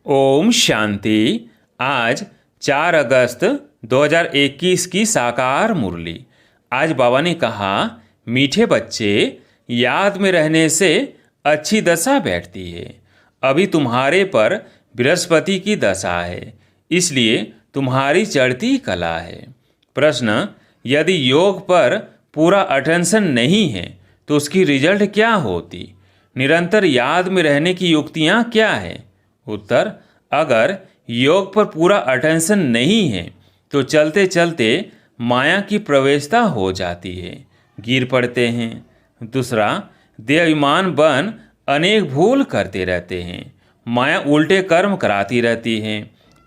ओम शांति। आज 4 अगस्त 2021 की साकार मुरली। आज बाबा ने कहा, मीठे बच्चे, याद में रहने से अच्छी दशा बैठती है। अभी तुम्हारे पर बृहस्पति की दशा है, इसलिए तुम्हारी चढ़ती कला है। प्रश्न, यदि योग पर पूरा अटेंशन नहीं है तो उसकी रिजल्ट क्या होती? निरंतर याद में रहने की युक्तियाँ क्या है? उत्तर, अगर योग पर पूरा अटेंशन नहीं है तो चलते चलते माया की प्रवेशता हो जाती है, गिर पड़ते हैं। दूसरा, देहाभिमान बन अनेक भूल करते रहते हैं। माया उल्टे कर्म कराती रहती है,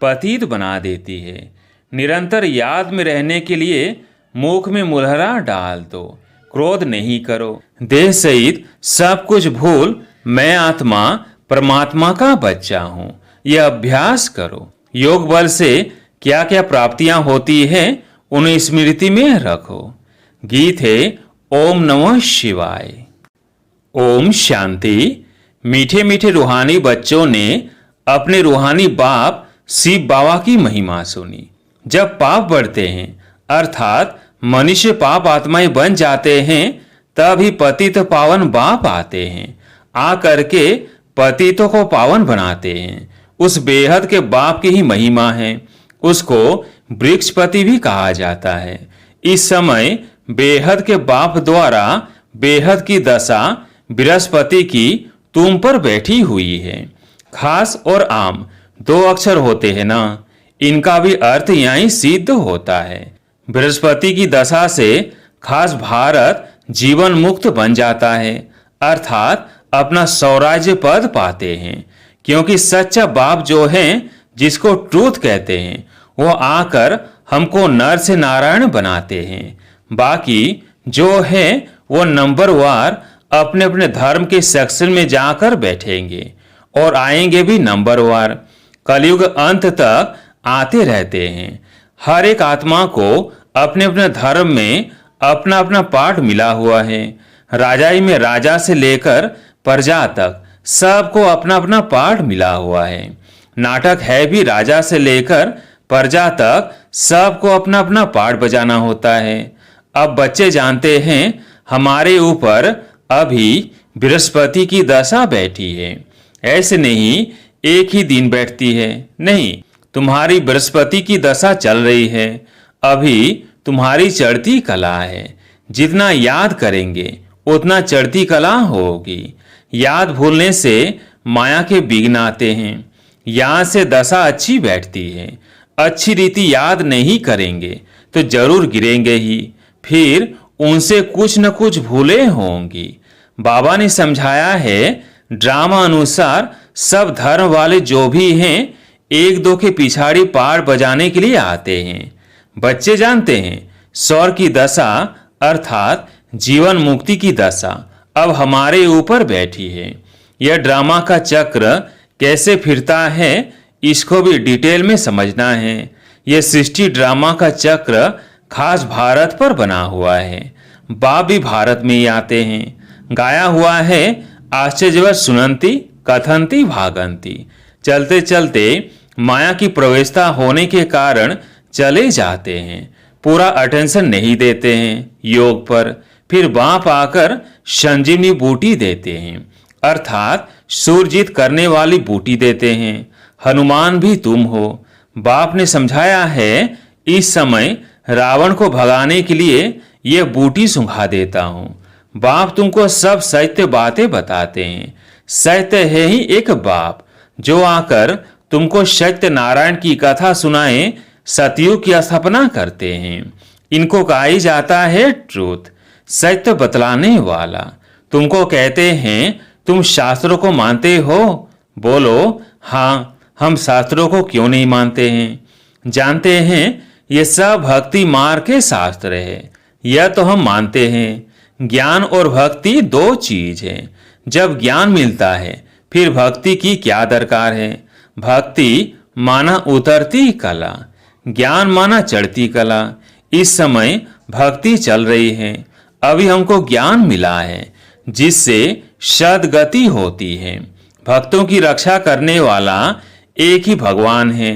पतित बना देती है। निरंतर याद में रहने के लिए मुख में मुलहरा डाल दो, क्रोध नहीं करो। देह सहित सब कुछ भूल मैं आत्मा परमात्मा का बच्चा हूँ, यह अभ्यास करो। योग बल से क्या क्या प्राप्तियां होती हैं उन्हें स्मृति में रखो। गीत है ओम नमः शिवाय। ओम शांति। मीठे मीठे रूहानी बच्चों ने अपने रूहानी बाप शिव बाबा की महिमा सुनी। जब पाप बढ़ते हैं अर्थात मनुष्य पाप आत्माएं बन जाते हैं, तभी पतित पावन बाप आते हैं, आकर के पतितों को पावन बनाते हैं। उस बेहद के बाप की ही महिमा है। उसको वृक्षपति भी कहा जाता है। इस समय बेहद के बाप द्वारा बेहद की दशा बृहस्पति की तुम पर बैठी हुई है। खास और आम 2 अक्षर होते हैं ना, इनका भी अर्थ यहीं सिद्ध होता है। बृहस्पति की दशा से खास भारत जीवन मुक्त बन जाता है, अर्थात अपना स्वराज्य पद पाते हैं। क्योंकि सच्चा बाप जो है, जिसको ट्रूथ कहते हैं, वो आकर हमको नर से नारायण बनाते हैं। बाकी जो है वो नंबरवार अपने अपने धर्म के सेक्शन में जाकर बैठेंगे और आएंगे भी नंबरवार। कलयुग अंत तक आते रहते हैं। हर एक आत्मा को अपने अपने धर्म में अपना अपना पाठ मिला हुआ है। राजाई में राजा से लेकर प्रजा तक सबको अपना अपना पाठ मिला हुआ है। नाटक है भी राजा से लेकर प्रजा तक सबको अपना अपना पाठ बजाना होता है। अब बच्चे जानते हैं हमारे ऊपर अभी बृहस्पति की दशा बैठी है। ऐसे नहीं एक ही दिन बैठती है, नहीं, तुम्हारी बृहस्पति की दशा चल रही है। अभी तुम्हारी चढ़ती कला है। जितना याद करेंगे उतना चढ़ती कला होगी। याद भूलने से माया के विघ्न आते हैं। यहाँ से दशा अच्छी बैठती है। अच्छी रीति याद नहीं करेंगे तो जरूर गिरेंगे ही, फिर उनसे कुछ न कुछ भूले होंगी। बाबा ने समझाया है, ड्रामा अनुसार सब धर्म वाले जो भी हैं, एक दो के पिछाड़ी पार बजाने के लिए आते हैं। बच्चे जानते हैं स्वर की दशा अर्थात जीवन मुक्ति की दशा अब हमारे ऊपर बैठी है। यह ड्रामा का चक्र कैसे फिरता है, इसको भी डिटेल में समझना है। यह सृष्टि ड्रामा का चक्र खास भारत पर बना हुआ है। बाप भी भारत में ही आते हैं। गाया हुआ है, आश्चर्यवत सुनंती कथंती भागंती। चलते चलते माया की प्रवेशता होने के कारण चले जाते हैं। पूरा अटेंशन नहीं देते हैं योग पर। फिर बाप आकर संजीवनी बूटी देते हैं, अर्थात सुरजीत करने वाली बूटी देते हैं। हनुमान भी तुम हो। बाप ने समझाया है, इस समय रावण को भगाने के लिए यह बूटी सुंघा देता हूँ। बाप तुमको सब सत्य बातें बताते हैं। सत्य है ही एक बाप जो आकर तुमको सत्य नारायण की कथा सुनाए, सतयुग की स्थापना करते हैं। इनको कहा ही जाता है ट्रूथ, सत्य बतलाने वाला। तुमको कहते हैं तुम शास्त्रों को मानते हो? बोलो हाँ, हम शास्त्रों को क्यों नहीं मानते हैं? जानते हैं ये सब भक्ति मार्ग के शास्त्र है, यह तो हम मानते हैं। ज्ञान और भक्ति 2 चीज है। जब ज्ञान मिलता है फिर भक्ति की क्या दरकार है? भक्ति माना उतरती कला, ज्ञान माना चढ़ती कला। इस समय भक्ति चल रही है। अभी हमको ज्ञान मिला है जिससे सदगति होती है। भक्तों की रक्षा करने वाला एक ही भगवान है,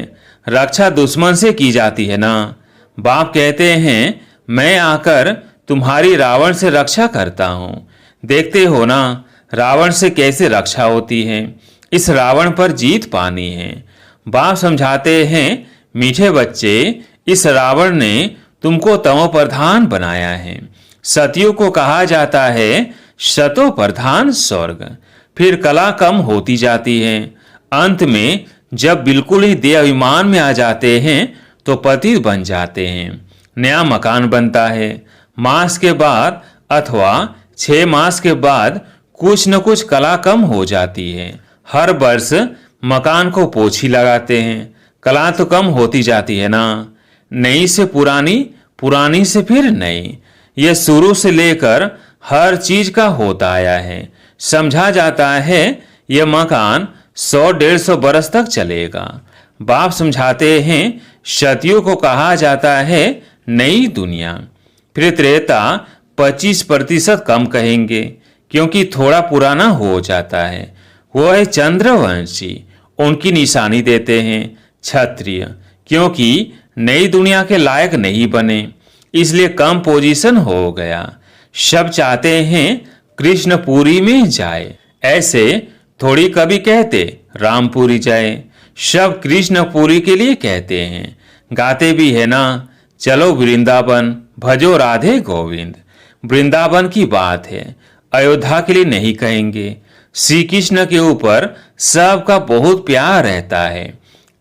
रक्षा दुश्मन से की जाती है ना। बाप कहते हैं मैं आकर तुम्हारी रावण से रक्षा करता हूँ। देखते हो ना रावण से कैसे रक्षा होती है, इस रावण पर जीत पानी है। बाप समझाते हैं मीठे बच्चे, इस रावण ने तुमको तमो प्रधान बनाया है। सतियों को कहा जाता है शतो प्रधान स्वर्ग। फिर कला कम होती जाती है, अंत में जब बिल्कुल ही देह अभिमान में आ जाते हैं तो पतित बन जाते हैं। नया मकान बनता है, मास के बाद अथवा 6 मास के बाद कुछ न कुछ कला कम हो जाती है। हर वर्ष मकान को पोछी लगाते हैं, कला तो कम होती जाती है ना। नई से पुरानी, पुरानी से फिर नई, यह शुरू से लेकर हर चीज का होता आया है। समझा जाता है यह मकान 100-150 बरस तक चलेगा। बाप समझाते हैं सतियों को कहा जाता है नई दुनिया। फिर त्रेता 25% कम कहेंगे क्योंकि थोड़ा पुराना हो जाता है। वो है चंद्रवंशी, उनकी निशानी देते हैं क्षत्रिय, क्योंकि नई दुनिया के लायक नहीं बने इसलिए कम पोजीशन हो गया। सब चाहते हैं कृष्णपुरी में जाए, ऐसे थोड़ी कभी कहते रामपुरी जाए। सब कृष्णपुरी के लिए कहते हैं, गाते भी है ना, चलो वृंदावन भजो राधे गोविंद। वृंदावन की बात है, अयोध्या के लिए नहीं कहेंगे। श्री कृष्ण के ऊपर सबका बहुत प्यार रहता है,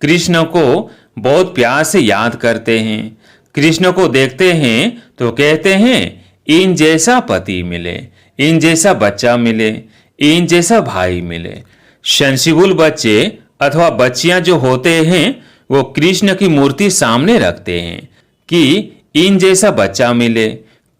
कृष्ण को बहुत प्यार से याद करते हैं। कृष्ण को देखते हैं तो कहते हैं इन जैसा पति मिले, इन जैसा बच्चा मिले, इन जैसा भाई मिले। सेंसिबल बच्चे अथवा बच्चियां जो होते हैं वो कृष्ण की मूर्ति सामने रखते हैं कि इन जैसा बच्चा मिले।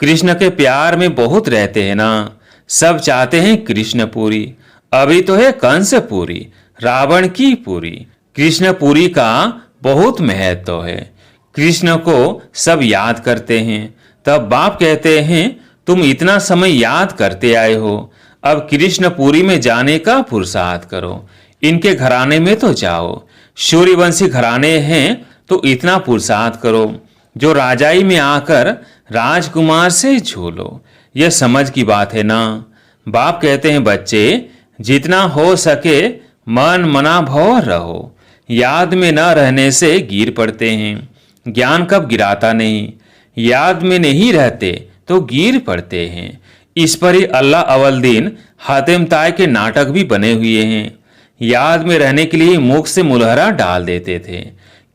कृष्ण के प्यार में बहुत रहते हैं ना, सब चाहते हैं कृष्णपुरी। अभी तो है कंसपुरी, रावण की पुरी। कृष्णपुरी का बहुत महत्व है, कृष्ण को सब याद करते हैं। तब बाप कहते हैं तुम इतना समय याद करते आए हो, अब कृष्णपुरी में जाने का पुरुषार्थ करो। इनके घराने में तो जाओ, सूर्यवंशी घराने हैं तो इतना पुरुषार्थ करो जो राजाई में आकर राजकुमार से झूलो। यह समझ की बात है ना। बाप कहते हैं बच्चे जितना हो सके मन मना भव रहो। याद में न रहने से गिर पड़ते हैं, ज्ञान कब गिराता नहीं। याद में नहीं रहते तो गिर पड़ते हैं। इस पर ही अल्लाह अव्वल दिन हातिम ताई के नाटक भी बने हुए हैं। याद में रहने के लिए मुख से मुलहरा डाल देते थे।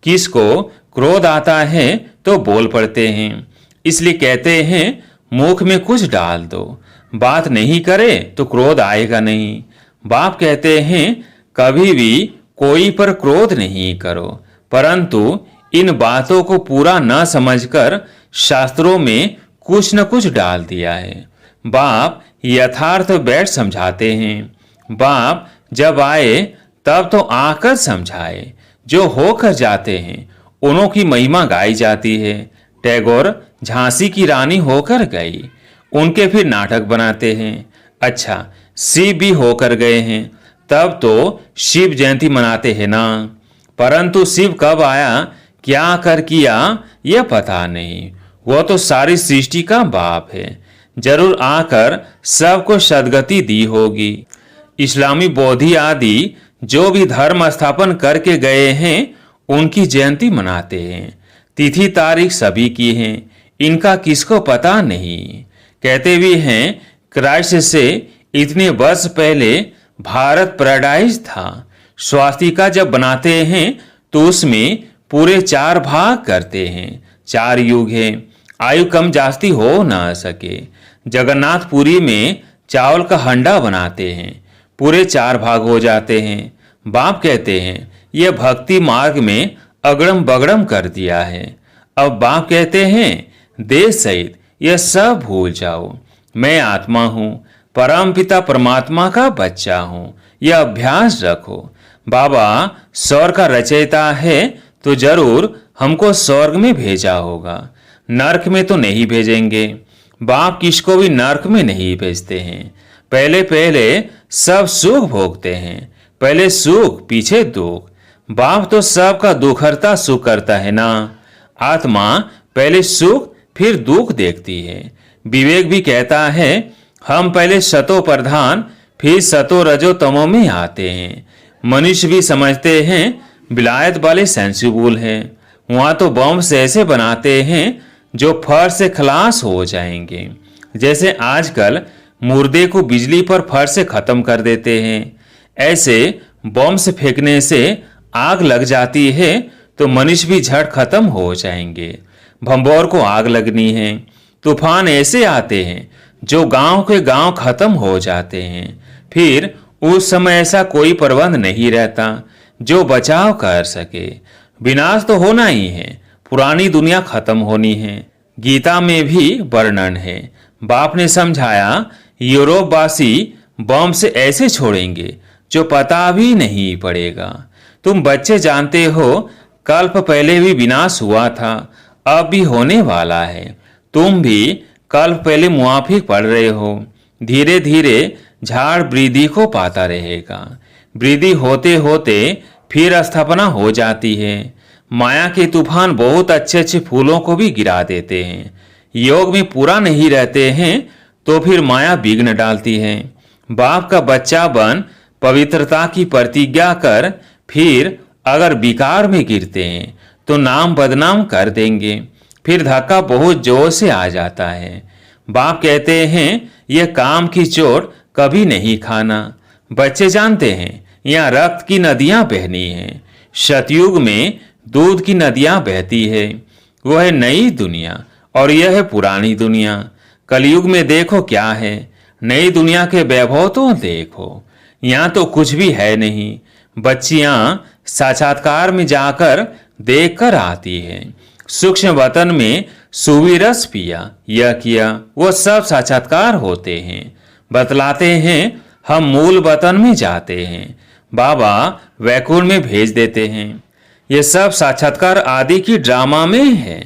किसको क्रोध आता है तो बोल पड़ते हैं, इसलिए कहते हैं मुख में कुछ डाल दो, बात नहीं करे तो क्रोध आएगा नहीं। बाप कहते हैं कभी भी कोई पर क्रोध नहीं करो, परंतु इन बातों को पूरा न समझकर शास्त्रों में कुछ न कुछ डाल दिया है। बाप यथार्थ बैठ समझाते हैं। बाप जब आए तब तो आकर समझाए, जो होकर जाते हैं उन्हों की महिमा गाई जाती है। टैगोर झांसी की रानी होकर गई, उनके फिर नाटक बनाते हैं। अच्छा शिव भी होकर गए हैं, तब तो शिव जयंती मनाते हैं ना, परंतु शिव कब आया क्या कर किया यह पता नहीं। वो तो सारी सृष्टि का बाप है, जरूर आकर सबको सदगति दी होगी। इस्लामी बौद्धि आदि जो भी धर्म स्थापन करके गए हैं उनकी जयंती मनाते हैं। तिथि तारीख सभी की हैं, इनका किसको पता नहीं। कहते भी हैं क्राइस्ट से इतने वर्ष पहले भारत पैराडाइज था। स्वास्तिका जब बनाते हैं तो उसमें पूरे 4 भाग करते हैं। 4 युग हैं, आयु कम जास्ती हो ना सके। जगन्नाथपुरी में चावल का हंडा बनाते हैं, पूरे 4 भाग हो जाते हैं। बाप कहते हैं यह भक्ति मार्ग में अगड़म बगड़म कर दिया है। अब बाप कहते हैं देह सहित यह सब भूल जाओ, मैं आत्मा हूँ, परम पिता परमात्मा का बच्चा हूँ, यह अभ्यास रखो। बाबा स्वर्ग का रचयिता है तो जरूर हमको स्वर्ग में भेजा होगा, नरक में तो नहीं भेजेंगे। बाप किसको भी नरक में नहीं भेजते हैं। पहले पहले सब सुख भोगते हैं, पहले सुख पीछे दुख। बाप तो सबका दुख हरता सुख करता है ना। आत्मा पहले सुख फिर दुख देखती है। विवेक भी कहता है हम पहले सतो प्रधान फिर सतो रजो तमो में आते हैं। मनुष्य भी समझते हैं विलायत वाले सेंसिबल हैं, वहाँ तो बम से ऐसे बनाते हैं जो फर से खलास हो जाएंगे। जैसे आजकल मुर्दे को बिजली पर फर से खत्म कर देते हैं, ऐसे बम से फेंकने से आग लग जाती है तो मनुष्य भी झट खत्म हो जाएंगे। भंबोर को आग लगनी है, तूफान ऐसे आते हैं जो गांव के गांव खत्म हो जाते हैं। फिर उस समय ऐसा कोई प्रबंध नहीं रहता जो बचाव कर सके। विनाश तो होना ही है, पुरानी दुनिया खत्म होनी है। गीता में भी वर्णन है। बाप ने समझाया यूरोपवासी बम से ऐसे छोड़ेंगे जो पता भी नहीं पड़ेगा। तुम बच्चे जानते हो कल्प पहले भी विनाश हुआ था, अब भी होने वाला है। तुम भी कल्प पहले मुआफिक पढ़ रहे हो। धीरे धीरे झाड़ वृद्धि को पाता रहेगा। वृद्धि होते होते फिर स्थापना हो जाती है। माया के तूफान बहुत अच्छे अच्छे फूलों को भी गिरा देते हैं। योग में पूरा नहीं रहते हैं तो फिर माया विघ्न डालती है। बाप का बच्चा बन पवित्रता की प्रतिज्ञा कर फिर अगर विकार में गिरते हैं तो नाम बदनाम कर देंगे। फिर धक्का बहुत जोर से आ जाता है। बाप कहते हैं यह काम की चोट कभी नहीं खाना। बच्चे जानते हैं यहाँ रक्त की नदियां बहनी हैं। सतयुग में दूध की नदियां बहती है। वह है नई दुनिया और यह है पुरानी दुनिया। कलयुग में देखो क्या है, नई दुनिया के वैभव तो देखो। यहाँ तो कुछ भी है नहीं। बच्चियां साक्षात्कार में जाकर देखकर आती हैं। सूक्ष्म वतन में सुविरस पिया, यह किया, वो सब साक्षात्कार होते हैं। बतलाते हैं हम मूल वतन में जाते हैं, बाबा वैकुंठ में भेज देते हैं। ये सब साक्षात्कार आदि की ड्रामा में है,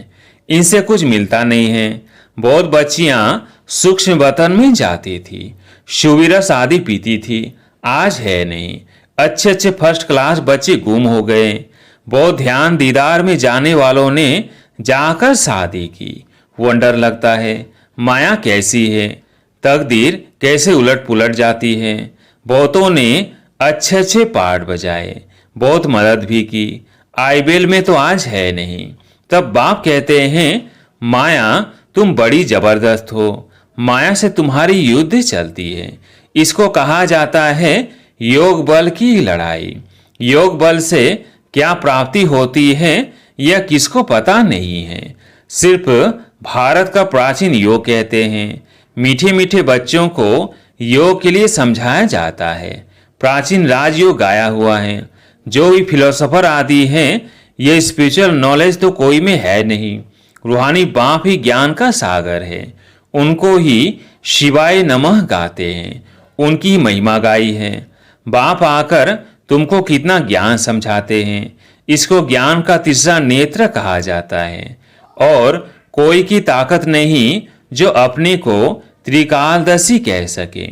इनसे कुछ मिलता नहीं है। बहुत बच्चियां सूक्ष्म वतन में जाती थी, सुविरस आदि पीती थी, आज है नहीं। अच्छे अच्छे फर्स्ट क्लास बच्चे गुम हो गए। बहुत ध्यान दीदार में जाने वालों ने जाकर शादी की। वंडर लगता है माया कैसी है, तकदीर कैसे उलट पुलट जाती है। बहुतों ने अच्छे अच्छे पाठ बजाए, बहुत मदद भी की। आईबेल में तो आज है नहीं। तब बाप कहते हैं माया तुम बड़ी जबरदस्त हो, माया से तुम्हारी युद्ध चलती है। इसको कहा जाता है योग बल की लड़ाई। योग बल से क्या प्राप्ति होती है यह किसको पता नहीं है। सिर्फ भारत का प्राचीन योग कहते हैं। मीठे मीठे बच्चों को योग के लिए समझाया जाता है। प्राचीन राजयोग गाया हुआ है। जो भी फिलोसोफर आदि हैं ये स्पिरिचुअल नॉलेज तो कोई में है नहीं। रूहानी बाप ही ज्ञान का सागर है। उनको ही शिवाय नमः गाते हैं, उनकी महिमा गाई है। बाप आकर तुमको कितना ज्ञान समझाते हैं। इसको ज्ञान का तीसरा नेत्र कहा जाता है। और कोई की ताकत नहीं जो अपने को त्रिकालदर्शी कह सके।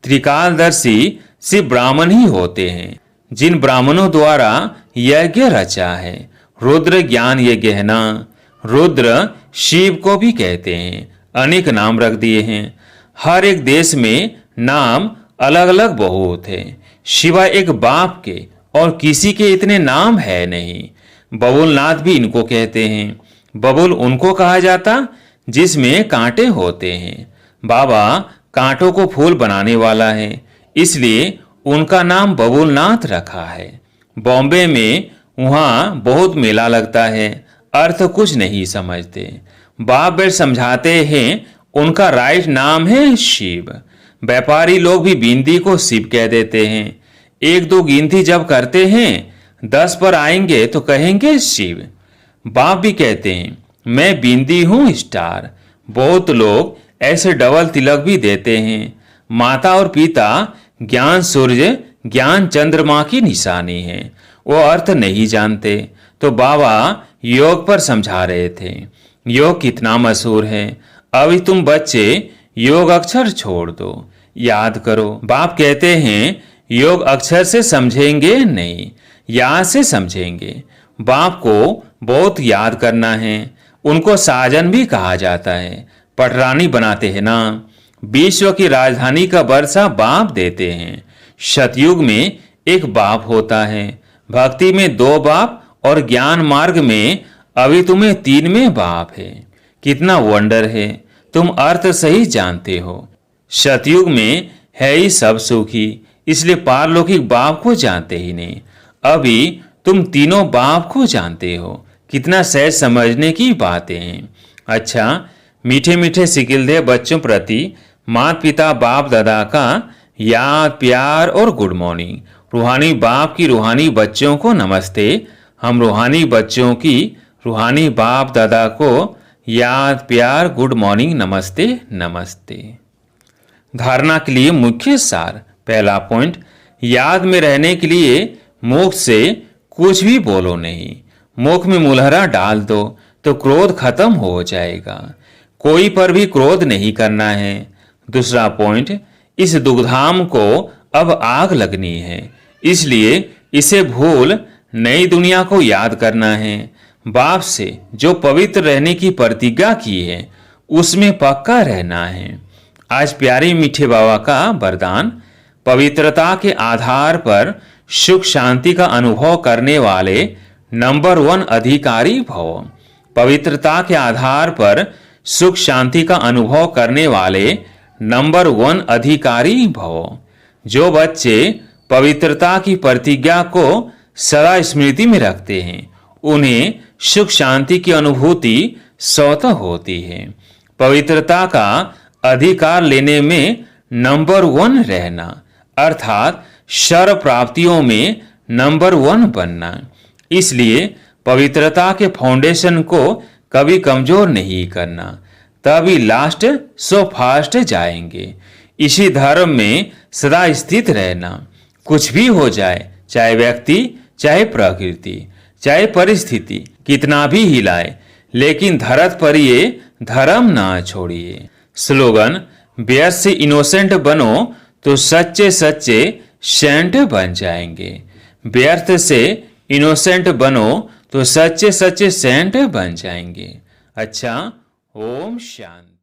त्रिकालदर्शी सिर्फ ब्राह्मण ही होते हैं, जिन ब्राह्मणों द्वारा यज्ञ रचा है। रुद्र ज्ञान यज्ञ है ना। रुद्र शिव को भी कहते हैं, अनेक नाम रख दिए हैं। हर एक देश में नाम अलग अलग बहुत है, शिवाय एक बाप के और किसी के इतने नाम है नहीं। बबुलनाथ भी इनको कहते हैं। बबुल उनको कहा जाता जिसमें कांटे होते हैं। बाबा कांटों को फूल बनाने वाला है, इसलिए उनका नाम बबुलनाथ रखा है। बॉम्बे में वहाँ बहुत मेला लगता है, अर्थ कुछ नहीं समझते। बाप बेट समझाते हैं उनका राइट नाम है शिव। व्यापारी लोग भी बिंदी को शिव कह देते हैं। एक दो गिनती जब करते हैं 10 पर आएंगे तो कहेंगे शिव। बाप भी कहते हैं मैं बिंदी हूँ स्टार। बहुत लोग ऐसे डबल तिलक भी देते हैं। माता और पिता ज्ञान सूर्य ज्ञान चंद्रमा की निशानी है, वो अर्थ नहीं जानते। तो बाबा योग पर समझा रहे थे योग कितना मशहूर है। अभी तुम बच्चे योग अक्षर छोड़ दो, याद करो। बाप कहते हैं योग अक्षर से समझेंगे नहीं, याद से समझेंगे। बाप को बहुत याद करना है। उनको साजन भी कहा जाता है। पटरानी बनाते हैं ना। विश्व की राजधानी का वर्षा बाप देते हैं। सतयुग में एक बाप होता है, भक्ति में 2 बाप और ज्ञान मार्ग में अभी तुम्हें 3 में बाप है। कितना वंडर है, तुम अर्थ सही जानते हो। सतयुग में है ही सब सुखी, इसलिए पारलौकिक बाप को जानते ही नहीं। अभी तुम तीनों बाप को जानते हो। कितना सहज समझने की बातें हैं। अच्छा, मीठे मीठे सिकिलदे बच्चों प्रति माता पिता बाप दादा का याद, प्यार और गुड मॉर्निंग। रूहानी बाप की रूहानी बच्चों को नमस्ते। हम रूहानी बच्चों की रूहानी बाप दादा को याद, प्यार, गुड मॉर्निंग, नमस्ते नमस्ते। धारणा के लिए मुख्य सार। पहला पॉइंट, याद में रहने के लिए मुख से कुछ भी बोलो नहीं। मुख में मुलहरा डाल दो तो क्रोध खत्म हो जाएगा। कोई पर भी क्रोध नहीं करना है। दूसरा पॉइंट, इस दुग्धाम को अब आग लगनी है, इसलिए इसे भूल नई दुनिया को याद करना है। बाप से जो पवित्र रहने की प्रतिज्ञा की है उसमें पक्का रहना है। आज प्यारे मीठे बाबा का वरदान, पवित्रता के आधार पर सुख शांति का अनुभव करने वाले नंबर 1 अधिकारी भव। पवित्रता के आधार पर सुख शांति का अनुभव करने वाले नंबर 1 अधिकारी भव। जो बच्चे पवित्रता की प्रतिज्ञा को सदा स्मृति में रखते हैं उन्हें सुख शांति की अनुभूति स्वतः होती है। पवित्रता का अधिकार लेने में नंबर 1 रहना अर्थात सर्व प्राप्तियों में नंबर 1 बनना। इसलिए पवित्रता के फाउंडेशन को कभी कमजोर नहीं करना, तभी लास्ट सो फास्ट जाएंगे। इसी धर्म में सदा स्थित रहना। कुछ भी हो जाए, चाहे व्यक्ति, चाहे प्रकृति, चाहे परिस्थिति कितना भी हिलाए, लेकिन धरत पर ये धर्म ना छोड़िए। स्लोगन, व्यर्थ से इनोसेंट बनो तो सच्चे सच्चे सेंट बन जाएंगे। व्यर्थ से इनोसेंट बनो तो सच्चे सच्चे सेंट बन जाएंगे। अच्छा, ओम शांति।